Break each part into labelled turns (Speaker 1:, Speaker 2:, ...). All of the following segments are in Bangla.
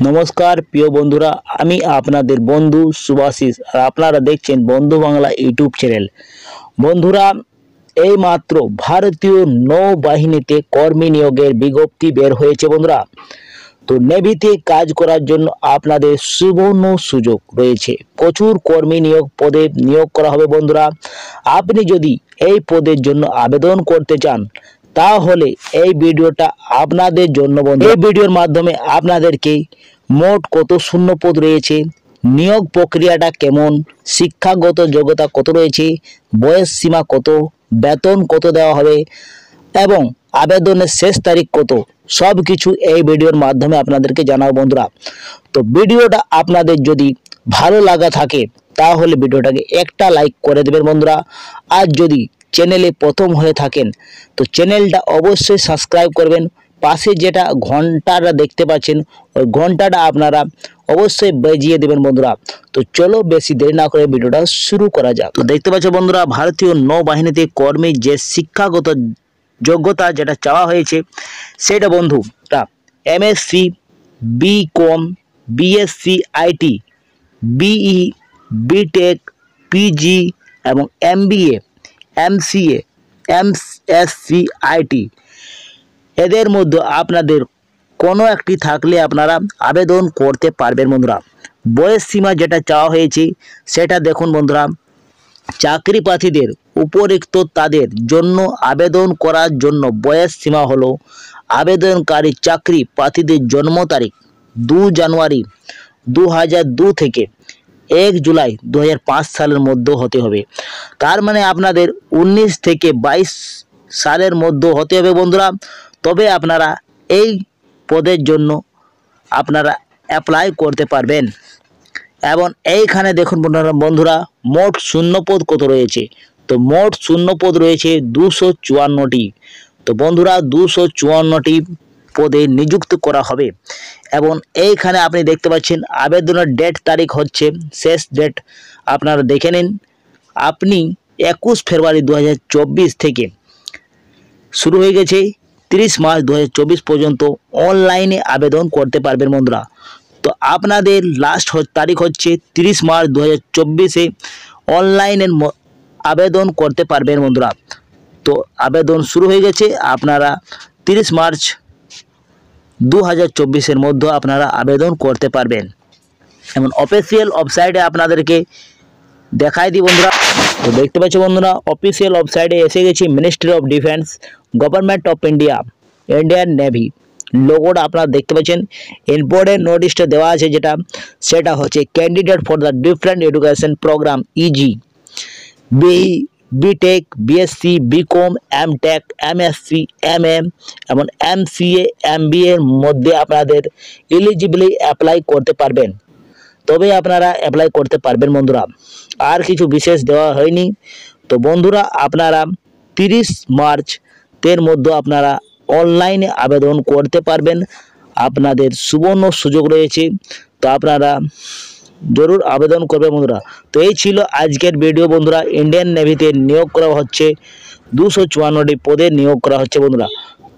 Speaker 1: नमस्कार प्रिय बंधुरा आमी आपनादेर बंधु सुभाषिस और आपनारा देखছেন बंधु बांगला यूट्यूब चैनल। बंधुरा এই মাত্র ভারতীয় নৌবাহিনীতে কর্মী নিয়োগের বিজ্ঞপ্তি বের হয়েছে বন্ধুরা। তো নেভিতে কাজ করার জন্য আপনাদের সুবর্ণ সুযোগ রয়েছে। প্রচুর কর্মী নিয়োগ পদে নিয়োগ করা হবে বন্ধুরা। আপনি যদি এই পদের জন্য আবেদন করতে চান তাহলে এই ভিডিওটা আপনাদের জন্য বন্ধু। এই ভিডিওর মাধ্যমে আপনাদেরকে মোট কত শূন্য পদ রয়েছে, নিয়োগ প্রক্রিয়াটা কেমন, শিক্ষাগত যোগ্যতা কত রয়েছে, বয়স সীমা কত, বেতন কত দেওয়া হবে এবং আবেদনের শেষ তারিখ কত, সব কিছু এই ভিডিওর মাধ্যমে আপনাদেরকে জানাবো বন্ধুরা। তো ভিডিওটা আপনাদের যদি ভালো লাগা থাকে তাহলে ভিডিওটাকে একটা লাইক করে দেবেন বন্ধুরা। আর যদি চ্যানেলে প্রথম হয়ে থাকেন তো চ্যানেলটা অবশ্যই সাবস্ক্রাইব করবেন। পাশে যেটা ঘন্টাটা দেখতে পাচ্ছেন ওই ঘন্টাটা আপনারা অবশ্যই বাজিয়ে দেবেন বন্ধুরা। তো চলো বেশি দেরি না করে ভিডিওটা শুরু করা যাক। তো দেখতে পাচ্ছ বন্ধুরা, ভারতীয় নৌবাহিনীতে কর্মী যে শিক্ষাগত যোগ্যতা যেটা চাওয়া হয়েছে সেটা বন্ধুরা MSc, BCom, BSc IT, BE, BTech, PG এবং এমবিএ, এমসিএ, এমএসসি আইটি এদের মধ্যে আপনাদের কোনো একটি থাকলে আপনারা আবেদন করতে পারবেন বন্ধুরা। বয়স সীমা যেটা চাওয়া হয়েছে সেটা দেখুন বন্ধুরা, চাকরি প্রার্থীদের উপরিক্ত তাদের জন্য আবেদন করার জন্য বয়স সীমা হলো আবেদনকারী চাকরি প্রার্থীদের জন্ম তারিখ 2 জানুয়ারি 2002 থেকে 1 জুলাই 2005 সালের মধ্যে হতে হবে। তার মানে আপনাদের 19 থেকে 22 সালের মধ্যে হতে হবে বন্ধুরা। তবে আপনারা এই পদের জন্য আপনারা অ্যাপ্লাই করতে পারবেন। এবং এইখানে দেখুন বন্ধুরা মোট শূন্য পদ কত রয়েছে। তো মোট শূন্য পদ রয়েছে 254টি। তো বন্ধুরা 254টি পদে নিযুক্ত করা হবে। এবং এইখানে আপনি দেখতে পাচ্ছেন আবেদনের ডেট তারিখ হচ্ছে, শেষ ডেট আপনারা দেখে নিন, আপনি 21 ফেব্রুয়ারি 2024 থেকে শুরু হয়ে গেছে 30 মার্চ 2024 পর্যন্ত অনলাইনে আবেদন করতে পারবেন বন্ধুরা। তো আপনাদের লাস্ট তারিখ হচ্ছে 30 মার্চ 2024-এ অনলাইনে আবেদন করতে পারবেন বন্ধুরা। তো আবেদন শুরু হয়ে গেছে, আপনারা 30 মার্চ 2024-এর মধ্যে আপনারা আবেদন করতে পারবেন। এমন অফিসিয়াল ওয়েবসাইটে আপনাদেরকে দেখাই দিই বন্ধুরা। তো দেখতে পাচ্ছ বন্ধুরা অফিসিয়াল ওয়েবসাইটে এসে গেছি, ministry of defence, government of India, Indian navy লোগোটা আপনারা দেখতে পাচ্ছেন। ইম্পর্টেন্ট নোটিশটা দেওয়া আছে যেটা সেটা হচ্ছে candidate for the different education programme ইজি, BTech, BSc, BCom, MTech, MSc, MM এবং এমসিএ, এমবিএ এর মধ্যে আপনাদের এলিজিবলি অ্যাপ্লাই করতে পারবেন। তবে আপনারা অ্যাপ্লাই করতে পারবেন বন্ধুরা, আর কিছু বিশেষ দেওয়া হয়নি। তো বন্ধুরা আপনারা 30 মার্চ এর মধ্যে আপনারা অনলাইনে আবেদন করতে পারবেন। আপনাদের সুবর্ণ সুযোগ রয়েছে, তো আপনারা জরুর আবেদন করবেন বন্ধুরা। তো এই ছিল আজকের ভিডিও বন্ধুরা। ইন্ডিয়ান নেভিতে নিয়োগ করা হচ্ছে 254টি পদে নিয়োগ করা হচ্ছে বন্ধুরা।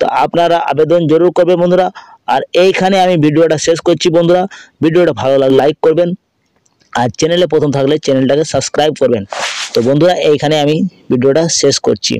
Speaker 1: তো আপনারা আবেদন জরুর করবেন বন্ধুরা। আর এইখানে আমি ভিডিওটা শেষ করছি বন্ধুরা। ভিডিওটা ভালো লাগলে লাইক করবেন আর চ্যানেলে প্রথম থাকলে চ্যানেলটাকে সাবস্ক্রাইব করবেন। তো বন্ধুরা এইখানে আমি ভিডিওটা শেষ করছি।